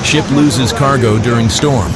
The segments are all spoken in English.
Ship loses cargo during storm.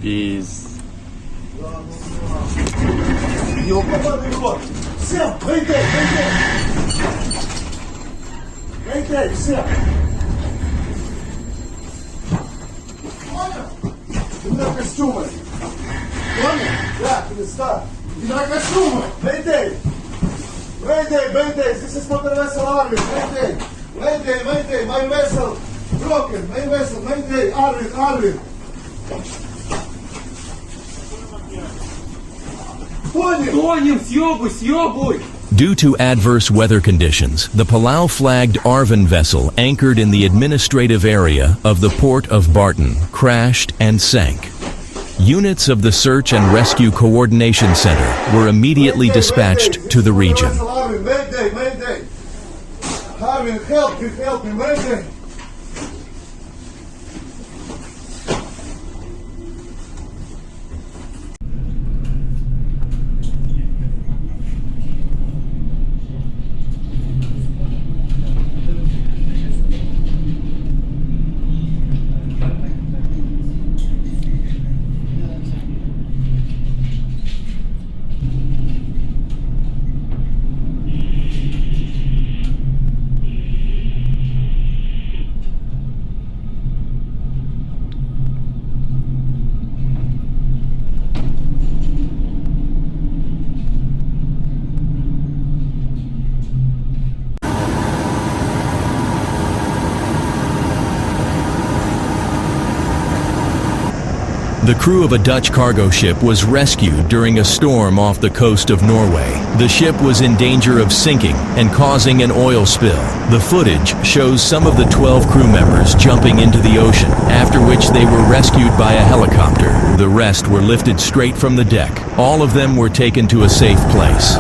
Пиз. Ёбаный рот! Всем, выйди! Выйди, всем! Понял? Ты на костюмы! Понял? Да, перестань! Ты на костюмы! Выйди! Здесь is motor vessel Arvin! Выйди! My vessel broken! My vessel! Выйди! Arvin! Тонем, съебуй! Due to adverse weather conditions, the Palau-flagged Arvin vessel anchored in the administrative area of the port of Barton crashed and sank. Units of the Search and Rescue Coordination Center were immediately dispatched to the region. Mayday! Arvin, help me, mayday! The crew of a Dutch cargo ship was rescued during a storm off the coast of Norway. The ship was in danger of sinking and causing an oil spill. The footage shows some of the 12 crew members jumping into the ocean, after which they were rescued by a helicopter. The rest were lifted straight from the deck. All of them were taken to a safe place.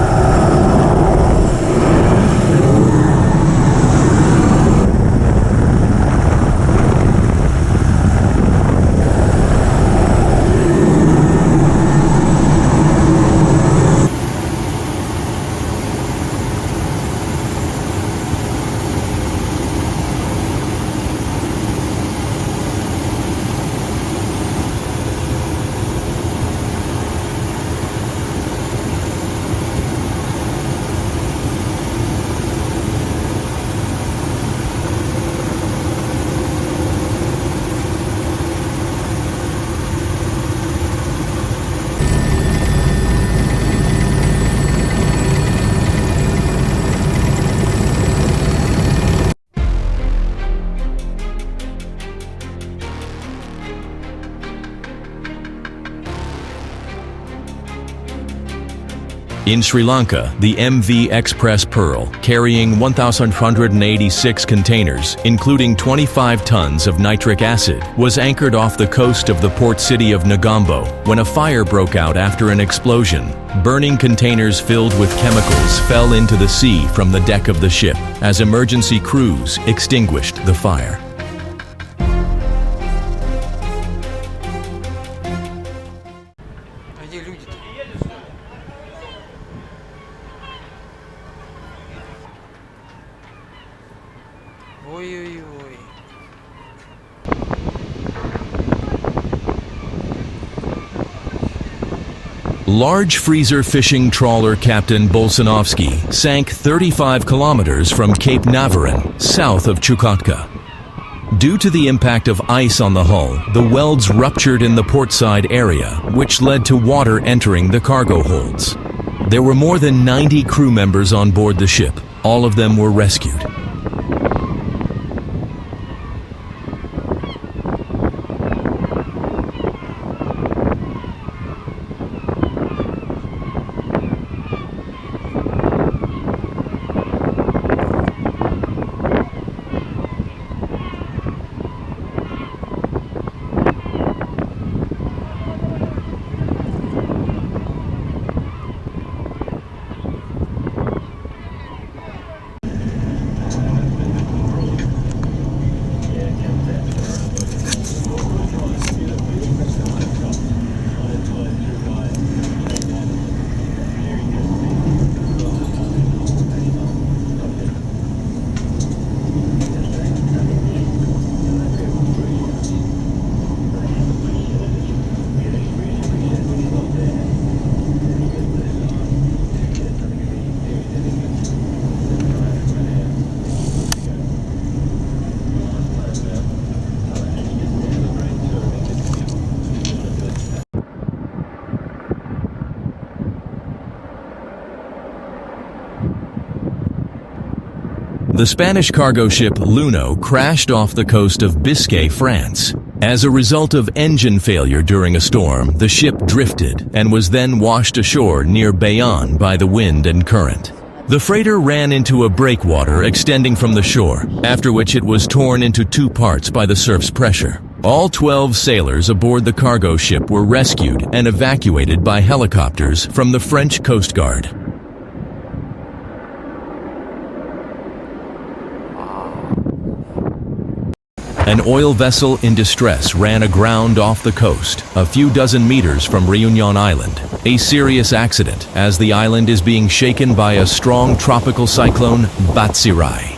In Sri Lanka, the MV Express Pearl, carrying 1,186 containers, including 25 tons of nitric acid, was anchored off the coast of the port city of Negombo when a fire broke out after an explosion. Burning containers filled with chemicals fell into the sea from the deck of the ship as emergency crews extinguished the fire. Ой-ой-ой. Large freezer fishing trawler Captain Bolsanovsky sank 35 kilometers from Cape Navarin, south of Chukotka. Due to the impact of ice on the hull, the welds ruptured in the portside area, which led to water entering the cargo holds. There were more than 90 crew members on board the ship. All of them were rescued. The Spanish cargo ship Luno crashed off the coast of Biscay, France. As a result of engine failure during a storm, the ship drifted and was then washed ashore near Bayonne by the wind and current. The freighter ran into a breakwater extending from the shore, after which it was torn into two parts by the surf's pressure. All 12 sailors aboard the cargo ship were rescued and evacuated by helicopters from the French Coast Guard. An oil vessel in distress ran aground off the coast, a few dozen meters from Réunion Island. A serious accident, as the island is being shaken by a strong tropical cyclone, Batsirai.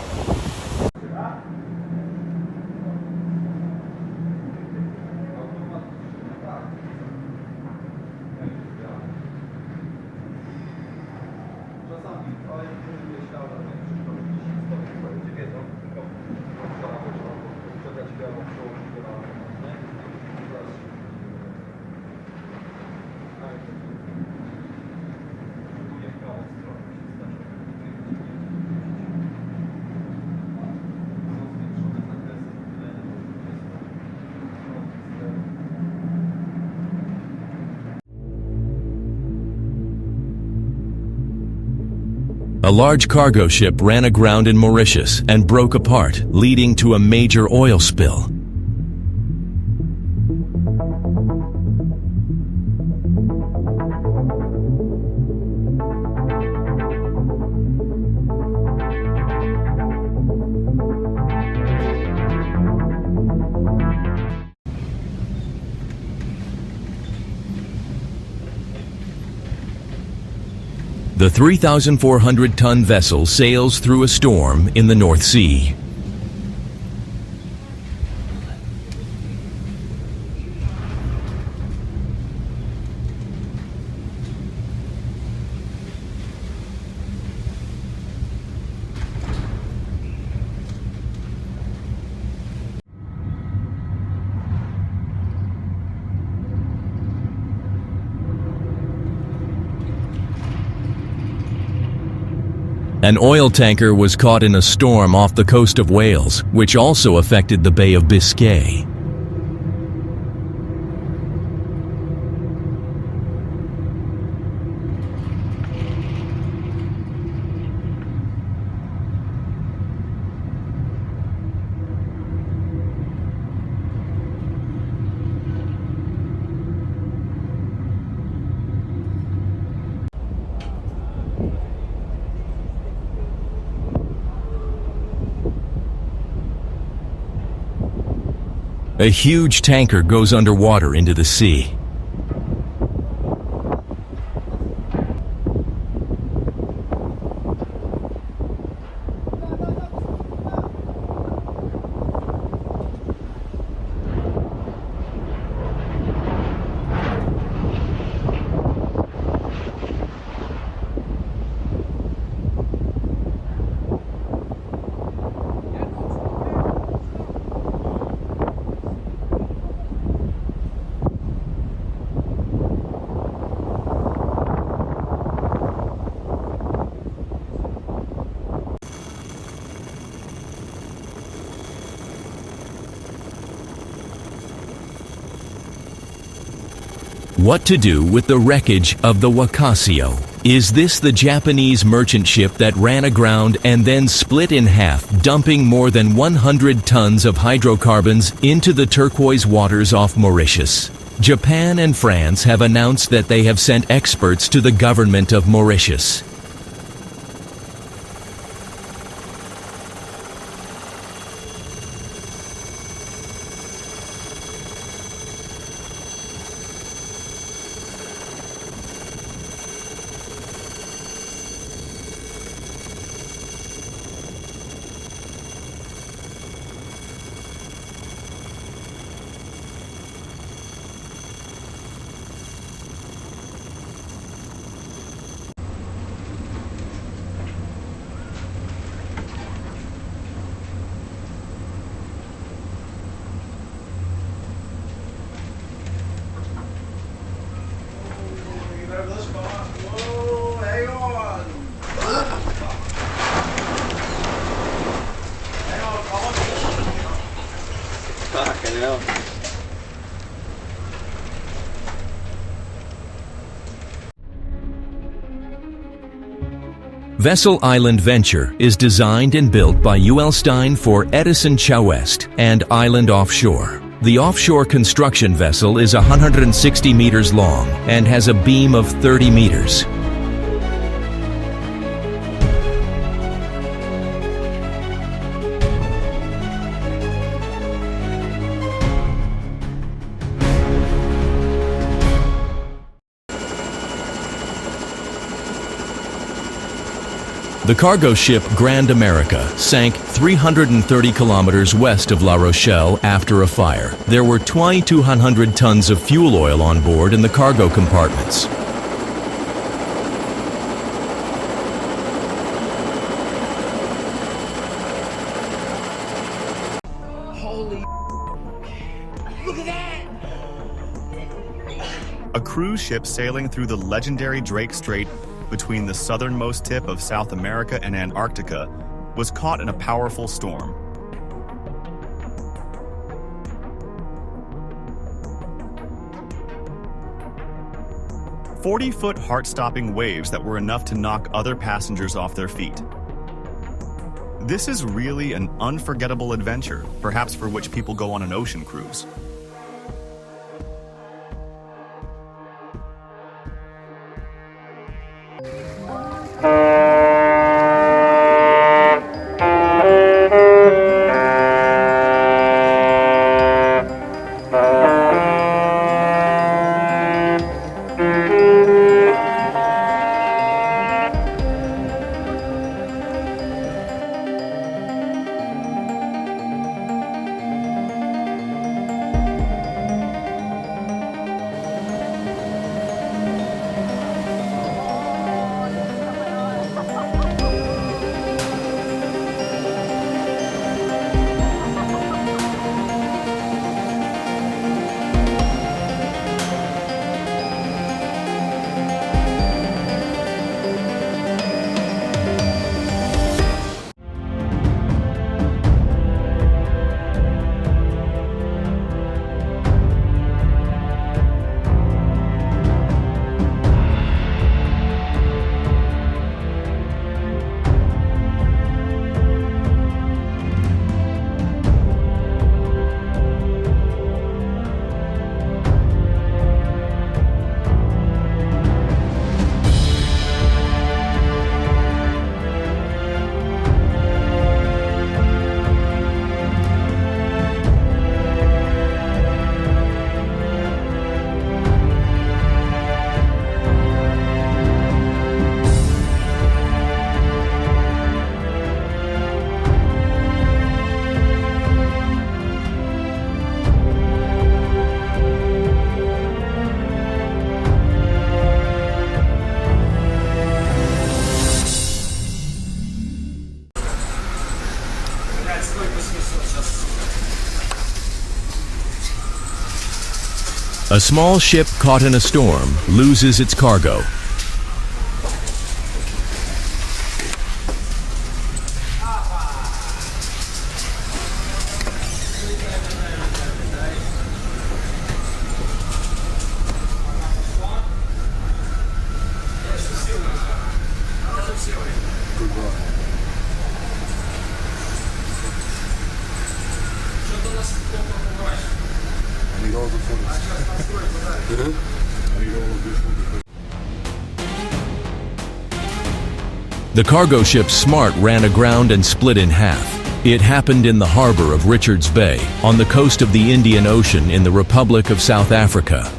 A large cargo ship ran aground in Mauritius and broke apart, leading to a major oil spill. The 3,400-ton vessel sails through a storm in the North Sea. An oil tanker was caught in a storm off the coast of Wales, which also affected the Bay of Biscay. A huge tanker goes underwater into the sea. What to do with the wreckage of the Wakasio? Is this the Japanese merchant ship that ran aground and then split in half, dumping more than 100 tons of hydrocarbons into the turquoise waters off Mauritius? Japan and France have announced that they have sent experts to the government of Mauritius. Fucking hell. Vessel Island Venture is designed and built by UL Stein for Edison Chowest and Island Offshore. The offshore construction vessel is 160 meters long and has a beam of 30 meters. The cargo ship Grand America sank 330 kilometers west of La Rochelle after a fire. There were 2,200 tons of fuel oil on board in the cargo compartments. Holy look at that! A cruise ship sailing through the legendary Drake Strait between the southernmost tip of South America and Antarctica was caught in a powerful storm. "40-foot heart-stopping waves that were enough to knock other passengers off their feet. This is really an unforgettable adventure, perhaps for which people go on an ocean cruise. A small ship caught in a storm loses its cargo. The cargo ship Smart ran aground and split in half. It happened in the harbor of Richards Bay, on the coast of the Indian Ocean in the Republic of South Africa.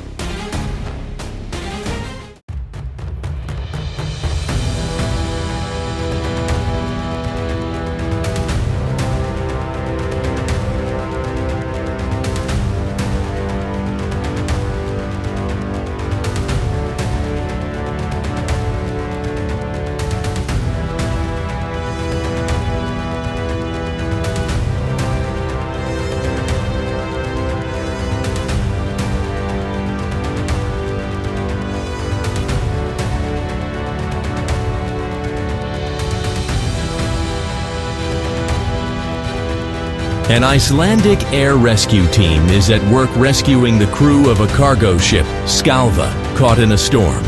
An Icelandic air rescue team is at work rescuing the crew of a cargo ship, Skalva, caught in a storm.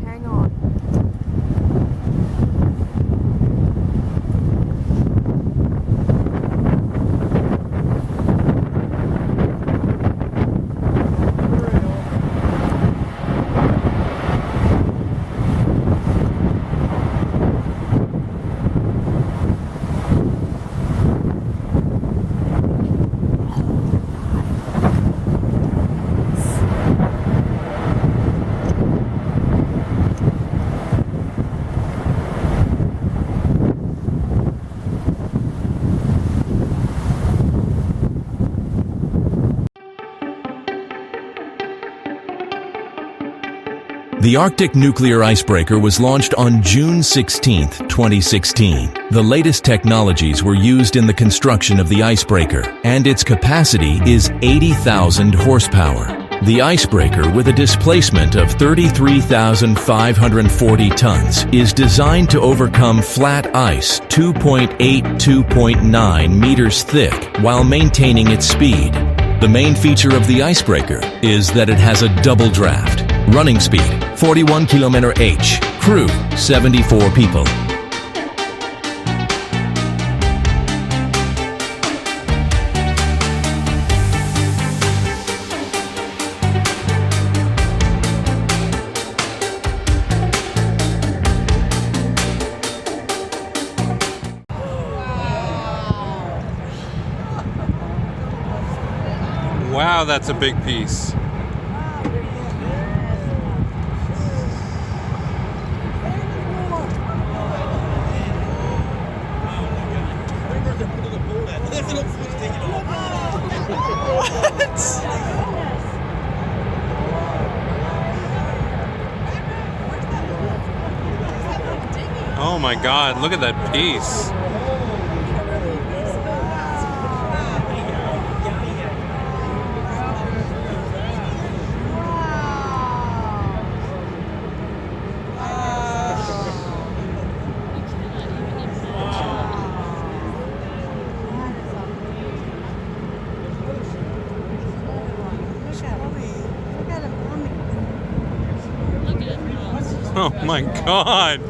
Hang on. The Arctic nuclear icebreaker was launched on June 16, 2016. The latest technologies were used in the construction of the icebreaker, and its capacity is 80,000 horsepower. The icebreaker, with a displacement of 33,540 tons, is designed to overcome flat ice 2.8–2.9 meters thick while maintaining its speed. The main feature of the icebreaker is that it has a double draft. Running speed 41 km/h. Crew 74 people. Wow, that's a big piece. Oh my God, look at that piece. Oh my God.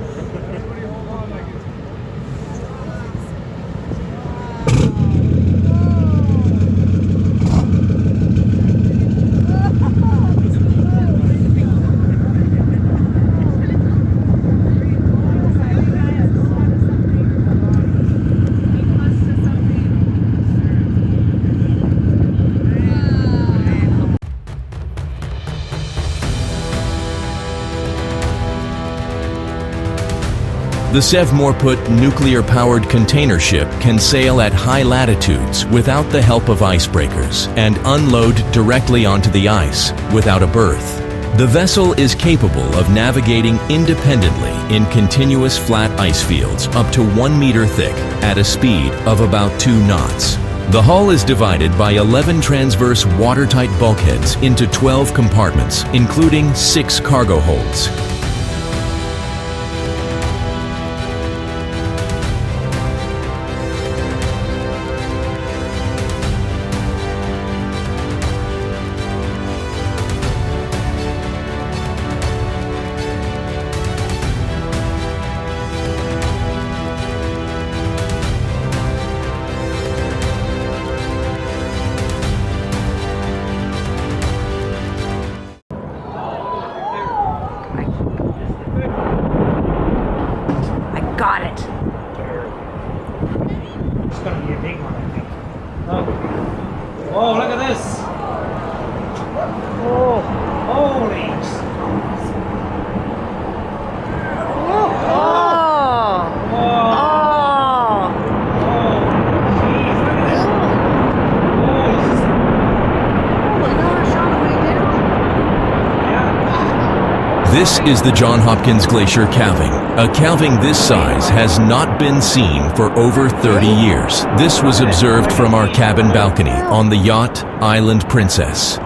The Sevmorput nuclear-powered container ship can sail at high latitudes without the help of icebreakers and unload directly onto the ice without a berth. The vessel is capable of navigating independently in continuous flat ice fields up to 1 meter thick at a speed of about 2 knots. The hull is divided by 11 transverse watertight bulkheads into 12 compartments, including 6 cargo holds. Got it. It's gonna be a big one, I think. Oh, look at this. Oh, holy. Oh. Oh. Oh. Oh. This is the Johns Hopkins Glacier calving. A calving this size has not been seen for over 30 years. This was observed from our cabin balcony on the yacht Island Princess.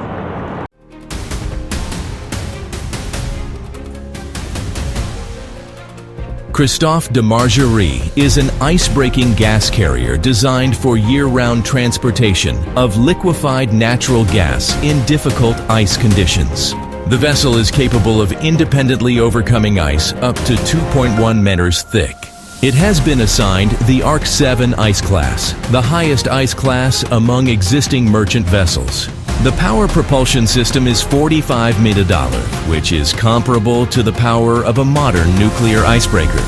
Christophe de Margerie is an ice-breaking gas carrier designed for year-round transportation of liquefied natural gas in difficult ice conditions. The vessel is capable of independently overcoming ice up to 2.1 meters thick. It has been assigned the Arc 7 ice class, the highest ice class among existing merchant vessels. The power propulsion system is 45 $, which is comparable to the power of a modern nuclear icebreaker.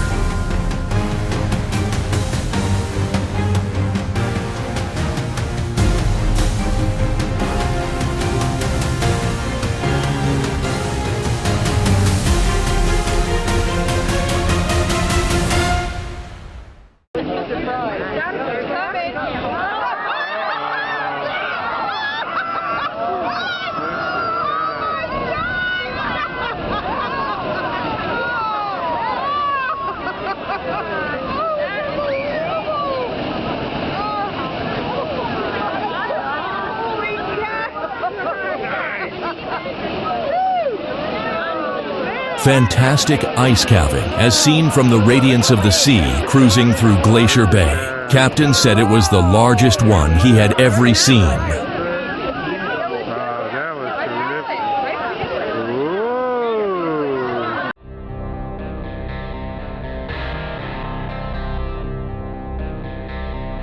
Fantastic ice calving as seen from the radiance of the sea cruising through Glacier Bay. Captain said it was the largest one he had ever seen.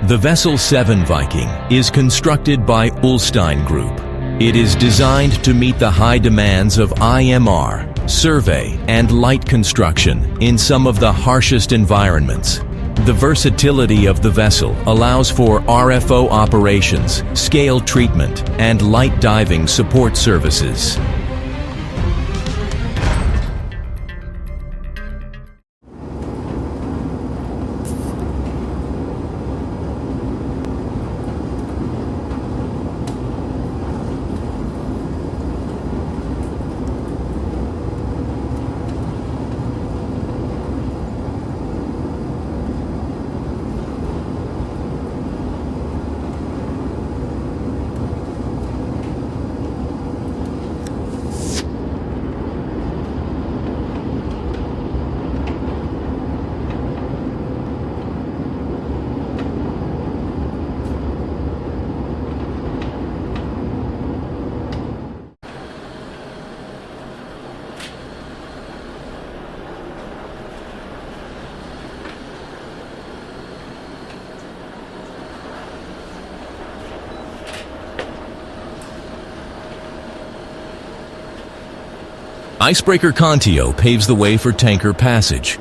The vessel 7 Viking is constructed by Ulstein Group. It is designed to meet the high demands of IMR, survey, and light construction in some of the harshest environments. The versatility of the vessel allows for RFO operations, scale treatment, and light diving support services. Icebreaker Contio paves the way for tanker passage.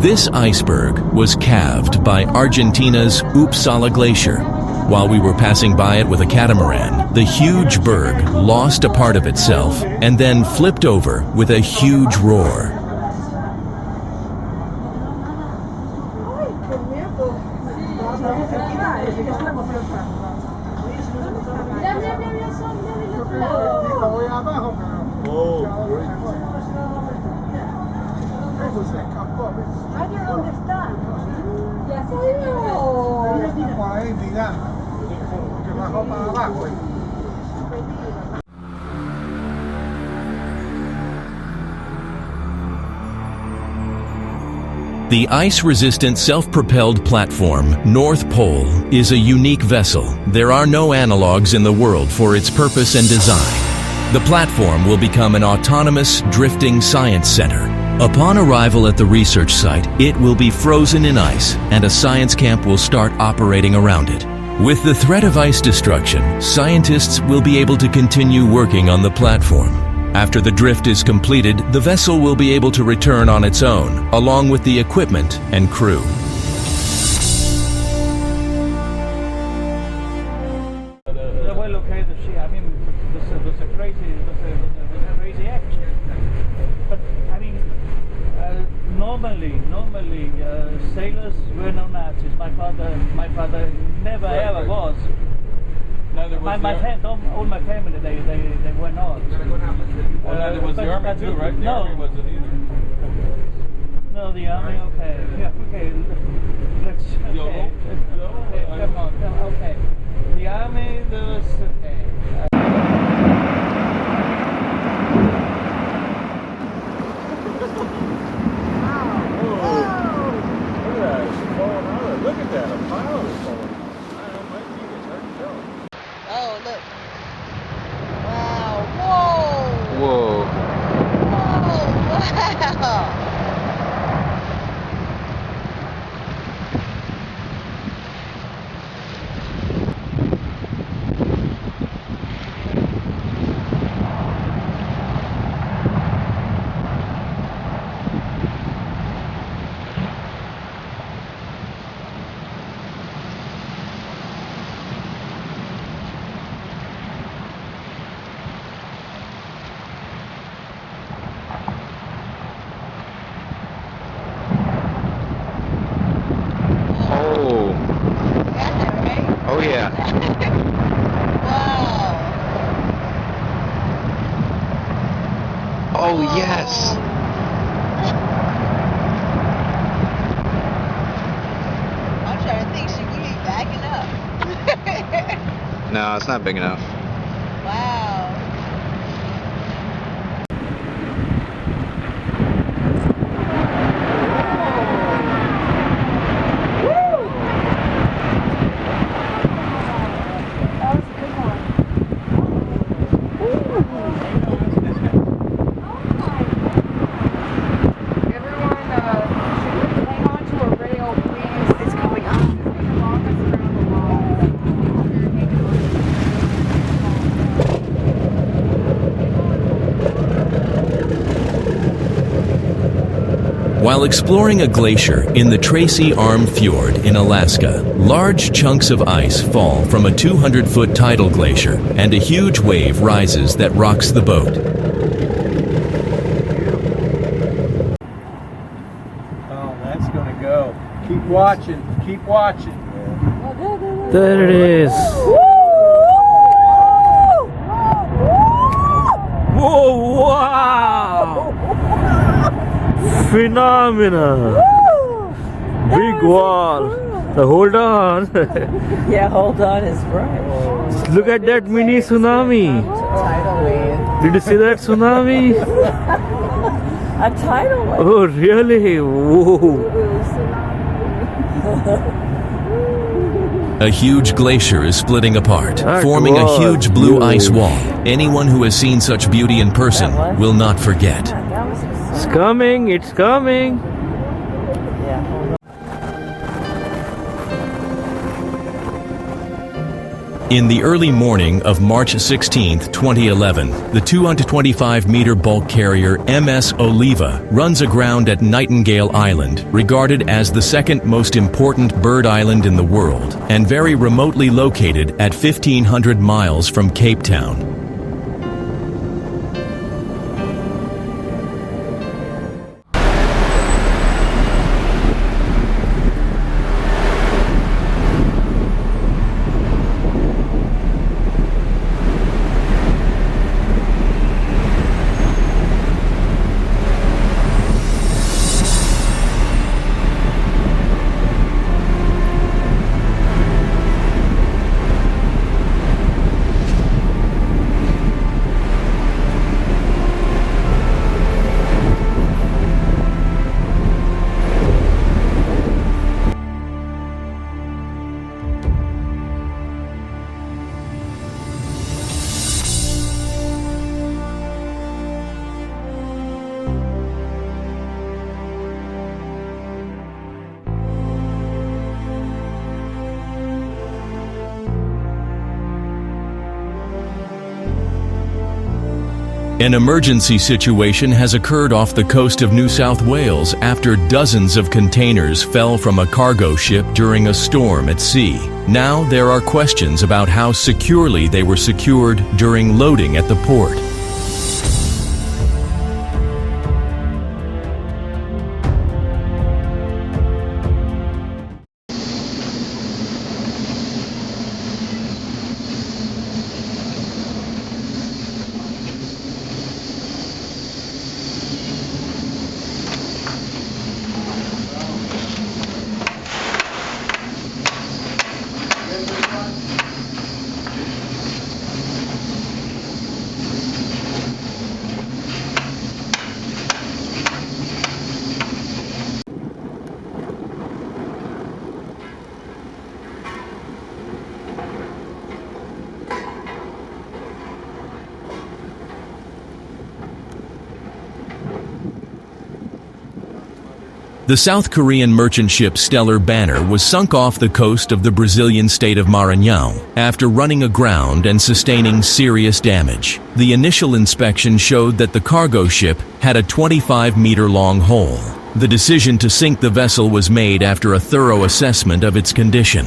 This iceberg was calved by Argentina's Uppsala Glacier. While we were passing by it with a catamaran, the huge berg lost a part of itself and then flipped over with a huge roar. The ice-resistant self-propelled platform North Pole is a unique vessel. There are no analogs in the world for its purpose and design. The platform will become an autonomous drifting science center. Upon arrival at the research site, it will be frozen in ice and a science camp will start operating around it. With the threat of ice destruction, scientists will be able to continue working on the platform. After the drift is completed, the vessel will be able to return on its own, along with the equipment and crew. The well located ship, I mean, there's a crazy action. But I mean, normally sailors were no Nazis. My father never ever was. Neither was all my family, they were not. Well, neither was the army too, right? The army wasn't either. No, the army, okay. Yeah, okay. Let's, okay. Okay, come on, okay. The army, there was, okay. Look at that, a pile is falling. I don't know, might be, it's hard to tell. Oh, look. Wow. Whoa. Whoa. Whoa. Wow. Oh yeah. Wow. Oh yes. I'm trying to think, should we be backing up? No, it's not big enough. Wow. While exploring a glacier in the Tracy Arm Fjord in Alaska, large chunks of ice fall from a 200-foot tidal glacier and a huge wave rises that rocks the boat. Oh, that's gonna go. Keep watching, keep watching. There it is. Whoa, wow! Phenomena! Big wall. So hold on. Yeah, hold on is right. Look at that mini tsunami. Tidal wave. Did you see that tsunami? A tidal wave. Oh, really? Whoa. A huge glacier is splitting apart, That forming a was huge blue huge. ice wall. Anyone who has seen such beauty in person will not forget. That was It's coming, it's coming. yeah. Hold on. In the early morning of March 16, 2011, the 225-meter bulk carrier MS Oliva runs aground at Nightingale Island, regarded as the second most important bird island in the world, and very remotely located at 1,500 miles from Cape Town. An emergency situation has occurred off the coast of New South Wales after dozens of containers fell from a cargo ship during a storm at sea. Now there are questions about how securely they were secured during loading at the port. The South Korean merchant ship Stellar Banner was sunk off the coast of the Brazilian state of Maranhão after running aground and sustaining serious damage. The initial inspection showed that the cargo ship had a 25-meter-long hole. The decision to sink the vessel was made after a thorough assessment of its condition.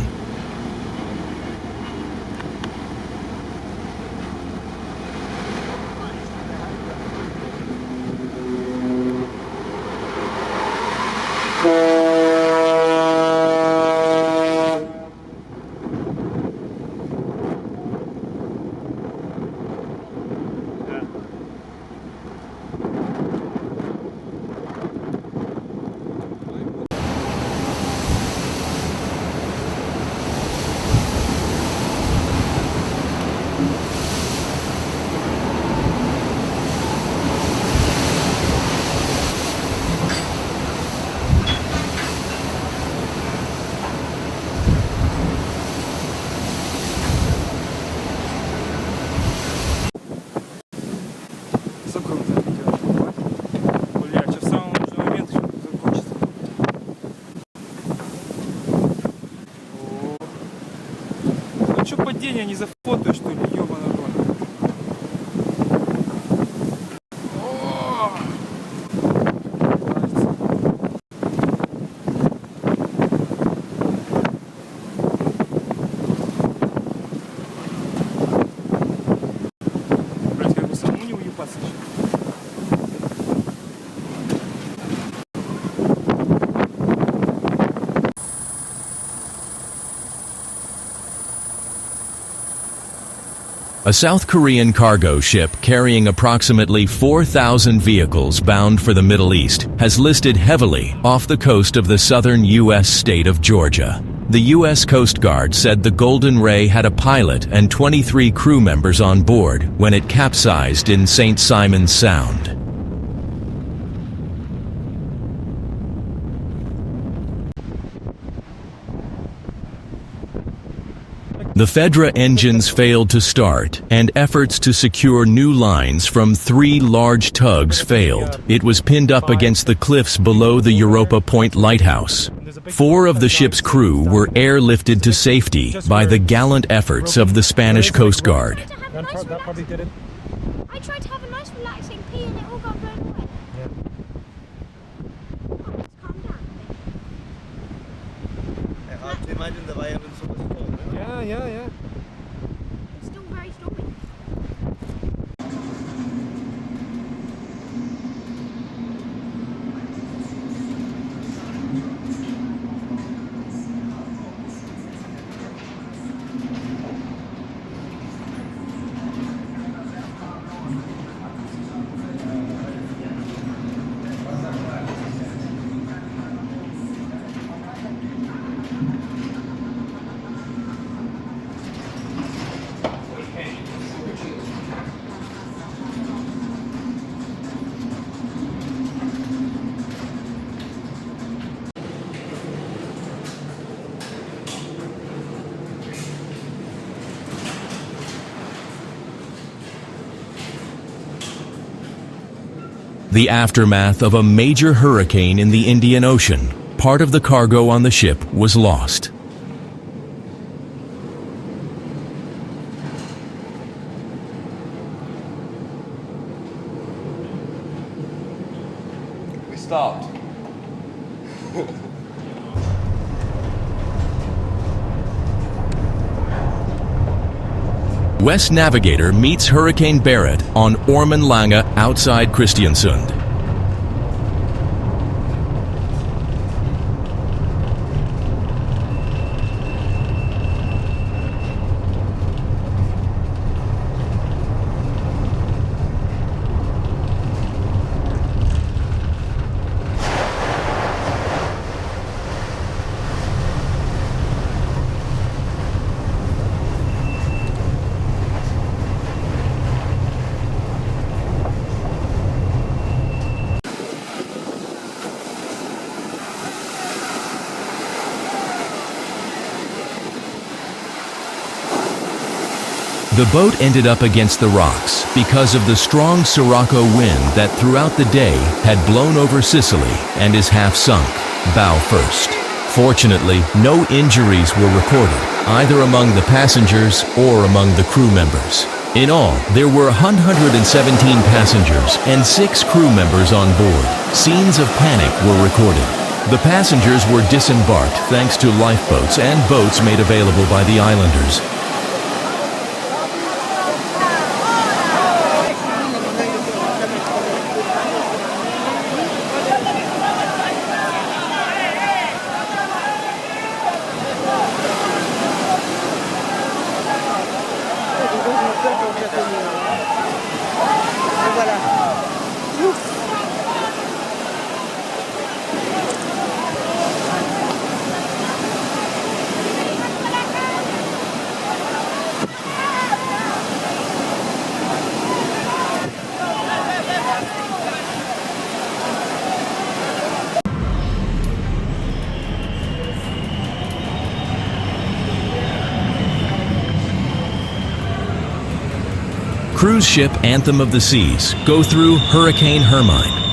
падение не зафотаешь, что ли, ёбаный рот. Блять, как бы самому не уебаться еще. A South Korean cargo ship carrying approximately 4,000 vehicles bound for the Middle East has listed heavily off the coast of the southern U.S. state of Georgia. The U.S. Coast Guard said the Golden Ray had a pilot and 23 crew members on board when it capsized in St. Simon's Sound. The Fedra engines failed to start, and efforts to secure new lines from 3 large tugs failed. It was pinned up against the cliffs below the Europa Point lighthouse. 4 of the ship's crew were airlifted to safety by the gallant efforts of the Spanish Coast Guard. That probably did it. I tried to have a nice relaxing pee and it all got blown away. Yeah. Oh, let's calm down a bit. I have to imagine the violence of the storm. Yeah. It's still very stormy. The aftermath of a major hurricane in the Indian Ocean. Part of the cargo on the ship was lost. stopped. West Navigator meets Hurricane Barrett on Ormenlange outside Kristiansund. The boat ended up against the rocks because of the strong Sirocco wind that throughout the day had blown over Sicily and is half sunk, bow first. Fortunately, no injuries were recorded, either among the passengers or among the crew members. In all, there were 117 passengers and 6 crew members on board. Scenes of panic were recorded. The passengers were disembarked thanks to lifeboats and boats made available by the islanders. Cruise ship Anthem of the Seas go through Hurricane Hermine.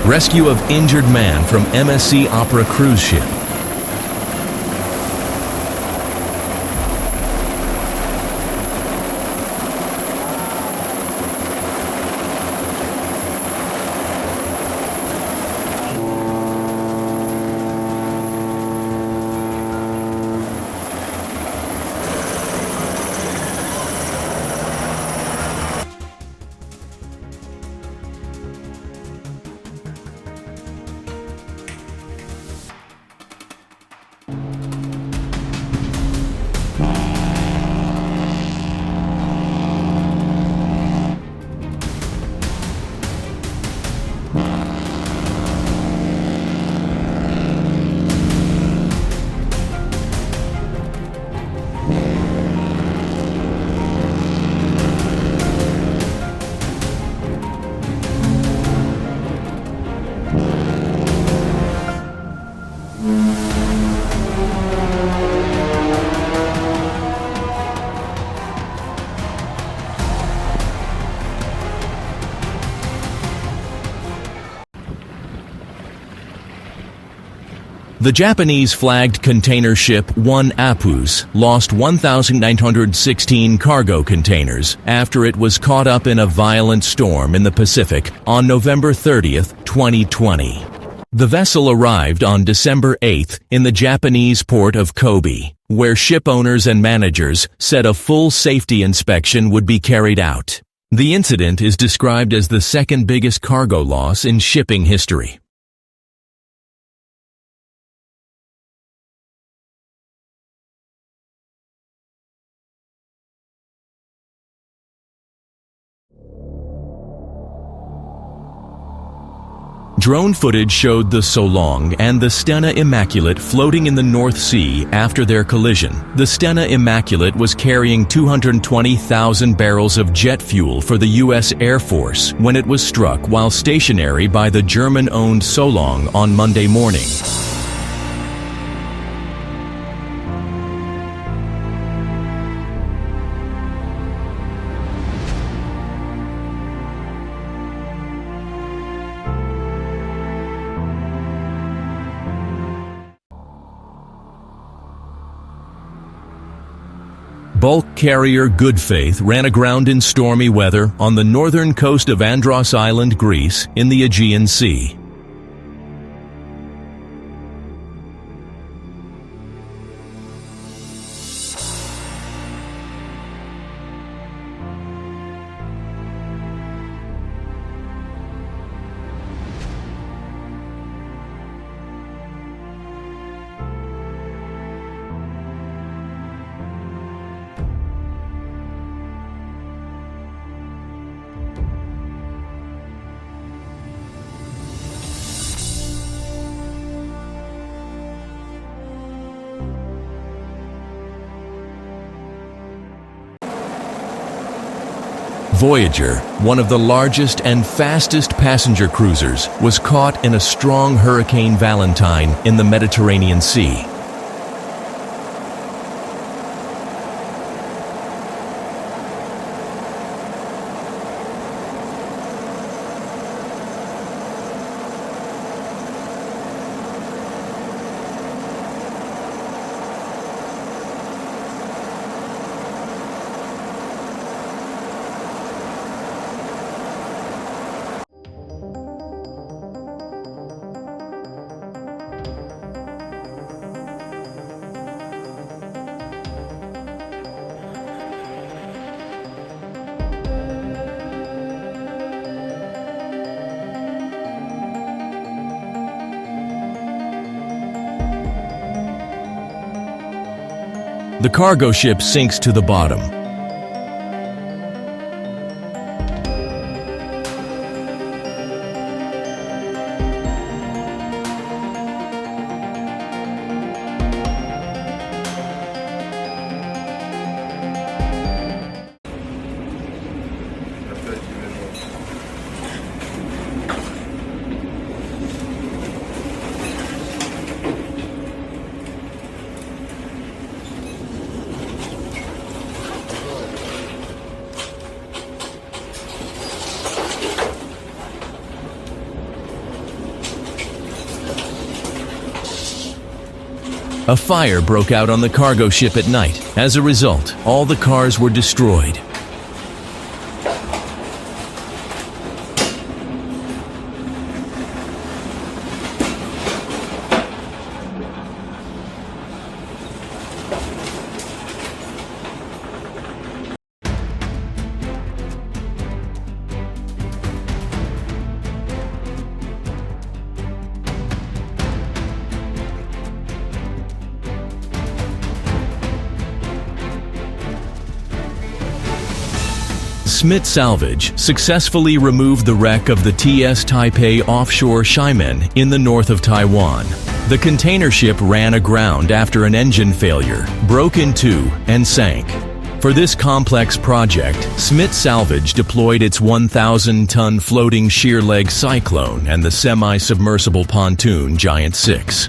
Rescue of injured man from MSC Opera cruise ship. The Japanese-flagged container ship One Apus lost 1,916 cargo containers after it was caught up in a violent storm in the Pacific on November 30th, 2020. The vessel arrived on December 8th in the Japanese port of Kobe, where ship owners and managers said a full safety inspection would be carried out. The incident is described as the second biggest cargo loss in shipping history. Drone footage showed the Solong and the Stena Immaculate floating in the North Sea after their collision. The Stena Immaculate was carrying 220,000 barrels of jet fuel for the U.S. Air Force when it was struck while stationary by the German-owned Solong on Monday morning. Bulk carrier Good Faith ran aground in stormy weather on the northern coast of Andros Island, Greece, in the Aegean Sea. Voyager, one of the largest and fastest passenger cruisers, was caught in a strong Hurricane Valentine in the Mediterranean Sea. The cargo ship sinks to the bottom. A fire broke out on the cargo ship at night. As a result, all the cars were destroyed. Smith Salvage successfully removed the wreck of the TS Taipei offshore Xiamen in the north of Taiwan. The container ship ran aground after an engine failure, broke in two, and sank. For this complex project, Smith Salvage deployed its 1,000-ton floating sheer leg Cyclone and the semi-submersible pontoon Giant 6.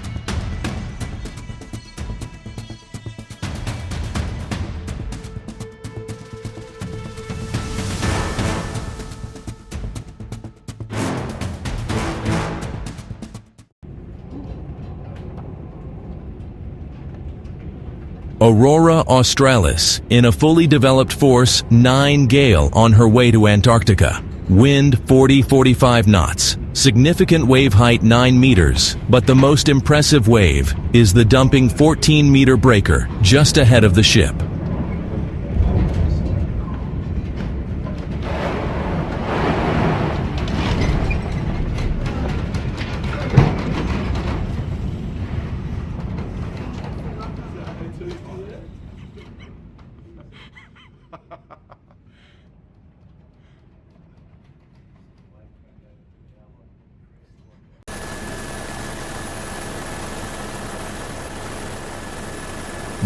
Aurora Australis, in a fully developed force 9 gale on her way to Antarctica. Wind 40-45 knots. Significant wave height 9 meters, but the most impressive wave is the dumping 14-meter breaker just ahead of the ship.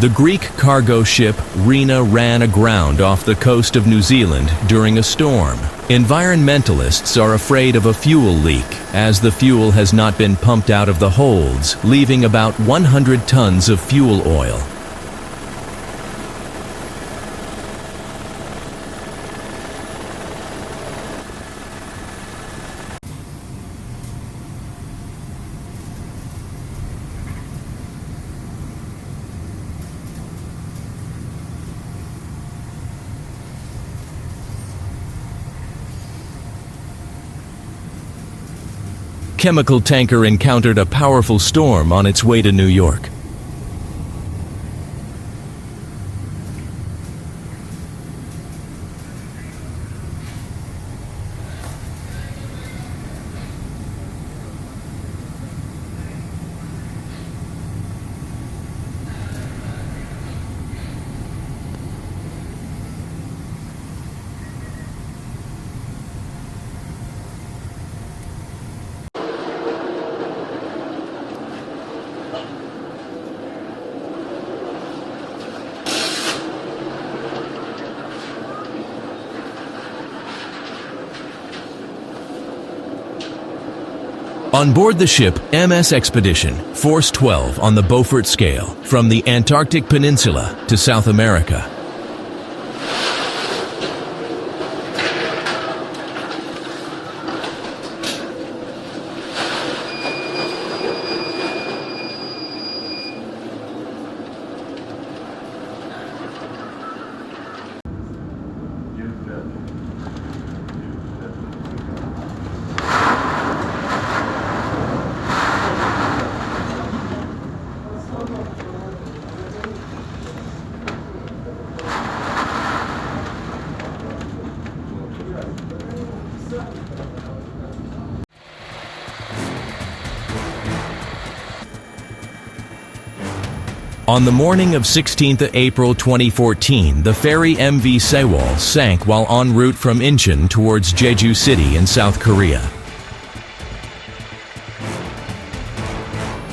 The Greek cargo ship Rena ran aground off the coast of New Zealand during a storm. Environmentalists are afraid of a fuel leak, as the fuel has not been pumped out of the holds, leaving about 100 tons of fuel oil. Chemical tanker encountered a powerful storm on its way to New York. On board the ship MS Expedition, Force 12 on the Beaufort scale, from the Antarctic Peninsula to South America. On the morning of 16th April 2014, the ferry MV Sewol sank while en route from Incheon towards Jeju City in South Korea.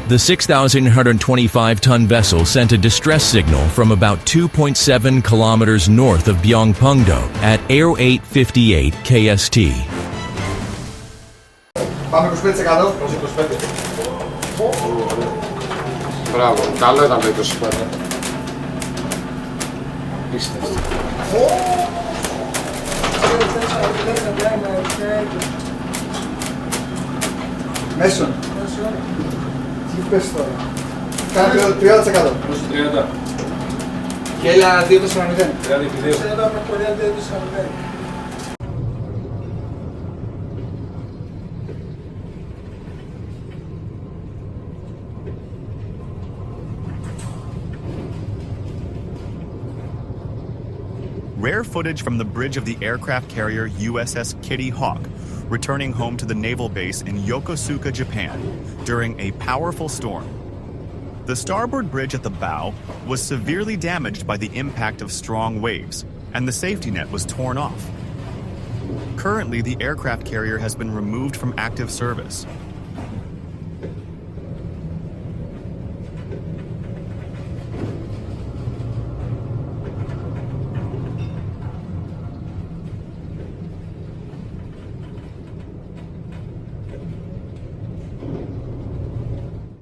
The 6,125-ton vessel sent a distress signal from about 2.7 kilometers north of Byongpungdo at 0858 KST. Πάμε 25%. Μπράβο, καλό ήταν το 25. Πίστευτο. Μέσον. Τι πες τώρα. Κάνε το 30%. 30. Και έλα 2-4-0. 30-2. Rare footage from the bridge of the aircraft carrier USS Kitty Hawk, returning home to the naval base in Yokosuka, Japan, during a powerful storm. The starboard bridge at the bow was severely damaged by the impact of strong waves, and the safety net was torn off. Currently, the aircraft carrier has been removed from active service,